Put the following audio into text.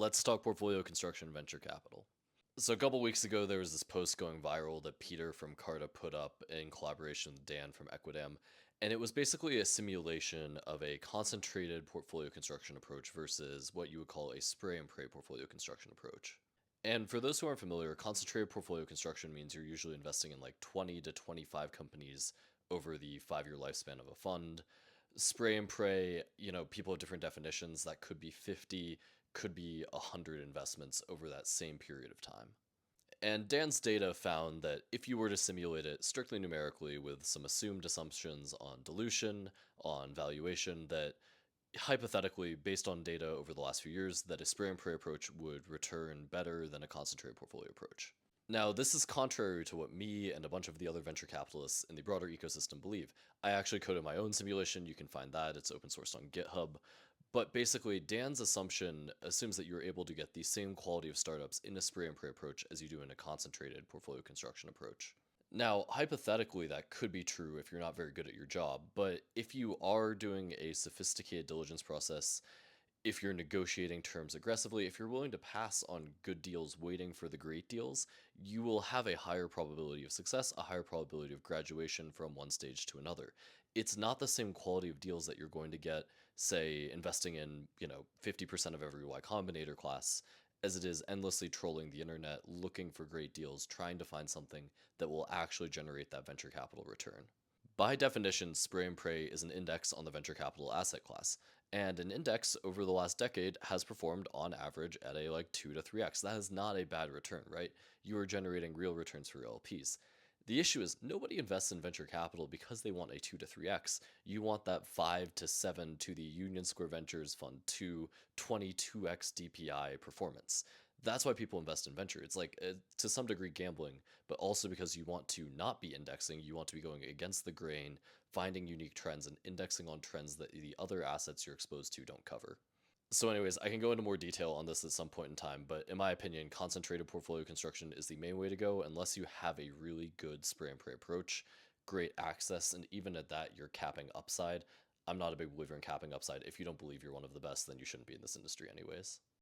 Let's talk portfolio construction and venture capital. So a couple weeks ago, there was this post going viral that Peter from Carta put up in collaboration with Dan from Equidam, and it was basically a simulation of a concentrated portfolio construction approach versus what you would call a spray and pray portfolio construction approach. And for those who aren't familiar, concentrated portfolio construction means you're usually investing in like 20 to 25 companies over the 5 year lifespan of a fund. Spray and pray, people have different definitions. That could be 50, could be 100 investments over that same period of time. And Dan's data found that if you were to simulate it strictly numerically with some assumed assumptions on dilution, on valuation, that hypothetically, based on data over the last few years, that a spray and pray approach would return better than a concentrated portfolio approach. Now, this is contrary to what me and a bunch of the other venture capitalists in the broader ecosystem believe. I actually coded my own simulation. You can find that. It's open sourced on GitHub. But basically, Dan's assumption assumes that you're able to get the same quality of startups in a spray and pray approach as you do in a concentrated portfolio construction approach. Now, hypothetically, that could be true if you're not very good at your job, but if you are doing a sophisticated diligence process, if you're negotiating terms aggressively, if you're willing to pass on good deals waiting for the great deals, you will have a higher probability of success, a higher probability of graduation from one stage to another. It's not the same quality of deals that you're going to get, say, investing in, 50% of every Y Combinator class, as it is endlessly trolling the internet, looking for great deals, trying to find something that will actually generate that venture capital return. By definition, spray and pray is an index on the venture capital asset class, and an index over the last decade has performed on average at a like 2 to 3x. That is not a bad return, right? You are generating real returns for your LPs. The issue is nobody invests in venture capital because they want a 2 to 3x. You want that 5 to 7 to the Union Square Ventures Fund 2 22x DPI performance. That's why people invest in venture. It's like to some degree gambling, but also because you want to not be indexing, you want to be going against the grain, finding unique trends and indexing on trends that the other assets you're exposed to don't cover. So, anyways, I can go into more detail on this at some point in time, but in my opinion, concentrated portfolio construction is the main way to go unless you have a really good spray and pray approach, great access, and even at that, you're capping upside. I'm not a big believer in capping upside. If you don't believe you're one of the best, then you shouldn't be in this industry, anyways.